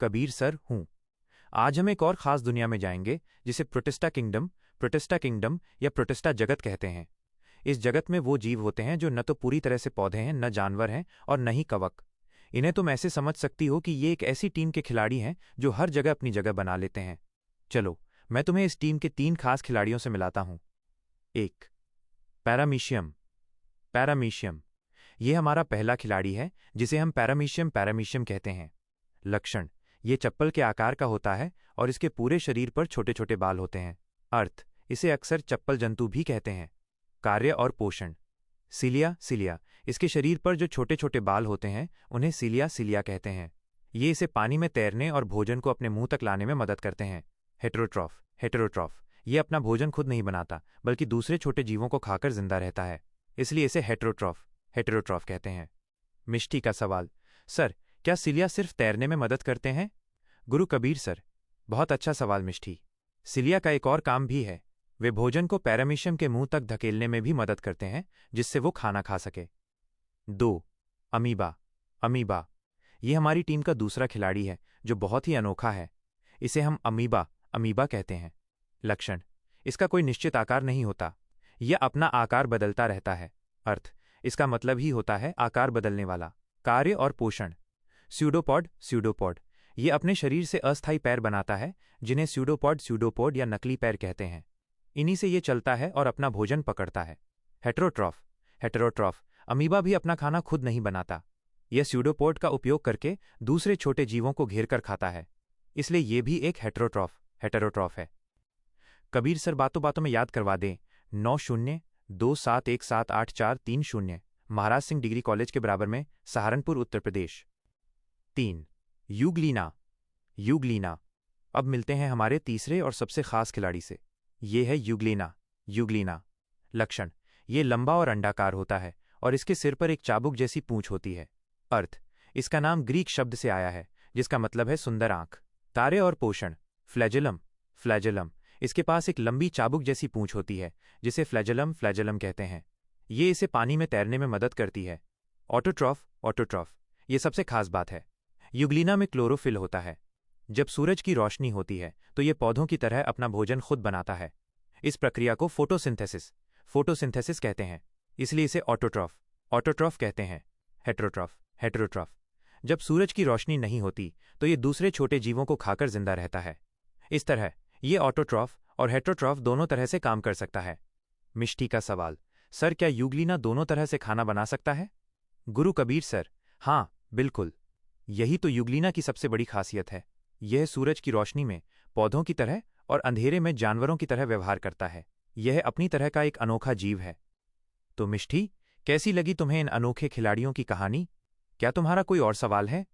Kabir sir हूँ। आज हम एक और ख़ास दुनिया में जाएंगे जिसे प्रोटिस्टा किंगडम या प्रोटिस्टा जगत कहते हैं। इस जगत में वो जीव होते हैं जो न तो पूरी तरह से पौधे हैं, न जानवर हैं और न ही कवक। इन्हें तुम ऐसे समझ सकती हो कि ये एक ऐसी टीम के खिलाड़ी हैं जो हर जगह अपनी जगह बना लेते हैं। चलो, मैं तुम्हें इस टीम के 3 खास खिलाड़ियों से मिलाता हूँ। 1. पैरामीशियम। ये हमारा पहला खिलाड़ी है जिसे हम पैरामीशियम कहते हैं। लक्षण: ये चप्पल के आकार का होता है और इसके पूरे शरीर पर छोटे छोटे बाल होते हैं। अर्थ: इसे अक्सर चप्पल जंतु भी कहते हैं। कार्य और पोषण: सिलिया, इसके शरीर पर जो छोटे छोटे बाल होते हैं उन्हें सिलिया कहते हैं। ये इसे पानी में तैरने और भोजन को अपने मुंह तक लाने में मदद करते हैं। हेटेरोट्रॉफ, ये अपना भोजन खुद नहीं बनाता बल्कि दूसरे छोटे जीवों को खाकर जिंदा रहता है, इसलिए इसे हेटेरोट्रॉफ कहते हैं। मिष्टी का सवाल: सर, क्या सिलिया सिर्फ तैरने में मदद करते हैं? गुरु कबीर सर: बहुत अच्छा सवाल मिष्टी। सिलिया का एक और काम भी है। वे भोजन को पैरामीशियम के मुंह तक धकेलने में भी मदद करते हैं जिससे वो खाना खा सके। 2. अमीबा। ये हमारी टीम का दूसरा खिलाड़ी है जो बहुत ही अनोखा है। इसे हम अमीबा कहते हैं। लक्षण: इसका कोई निश्चित आकार नहीं होता, यह अपना आकार बदलता रहता है। अर्थ: इसका मतलब ही होता है आकार बदलने वाला। कार्य और पोषण: स्यूडोपॉड, ये अपने शरीर से अस्थायी पैर बनाता है जिन्हें स्यूडोपॉड या नकली पैर कहते हैं। इन्हीं से ये चलता है और अपना भोजन पकड़ता है। हेटेरोट्रॉफ, अमीबा भी अपना खाना खुद नहीं बनाता, यह स्यूडोपॉड का उपयोग करके दूसरे छोटे जीवों को घेर कर खाता है, इसलिए ये भी एक हेटेरोट्रॉफ है। कबीर सर बातों बातों में याद करवा दें। 9027178430, महाराज सिंह डिग्री कॉलेज के बराबर में, सहारनपुर, उत्तर प्रदेश। 3. यूग्लिना। अब मिलते हैं हमारे तीसरे और सबसे खास खिलाड़ी से। ये है यूग्लिना। लक्षण: ये लंबा और अंडाकार होता है और इसके सिर पर एक चाबुक जैसी पूंछ होती है। अर्थ: इसका नाम ग्रीक शब्द से आया है जिसका मतलब है सुंदर आंख। कार्य और पोषण: फ्लैजेलम, इसके पास एक लंबी चाबुक जैसी पूंछ होती है जिसे फ्लैजेलम कहते हैं। ये इसे पानी में तैरने में मदद करती है। ऑटोट्रॉफ, ये सबसे खास बात है। यूग्लिना में क्लोरोफिल होता है। जब सूरज की रोशनी होती है तो ये पौधों की तरह अपना भोजन खुद बनाता है। इस प्रक्रिया को फोटोसिंथेसिस कहते हैं, इसलिए इसे ऑटोट्रॉफ कहते हैं। हेटेरोट्रॉफ, जब सूरज की रोशनी नहीं होती तो ये दूसरे छोटे जीवों को खाकर जिंदा रहता है। इस तरह ये ऑटोट्रॉफ और हेटेरोट्रॉफ दोनों तरह से काम कर सकता है। मिष्टी का सवाल: सर, क्या यूग्लिना दोनों तरह से खाना बना सकता है? गुरु कबीर सर: हाँ, बिल्कुल। यही तो यूग्लिना की सबसे बड़ी खासियत है। यह सूरज की रोशनी में पौधों की तरह और अंधेरे में जानवरों की तरह व्यवहार करता है। यह अपनी तरह का एक अनोखा जीव है। तो मिष्टी, कैसी लगी तुम्हें इन अनोखे खिलाड़ियों की कहानी? क्या तुम्हारा कोई और सवाल है?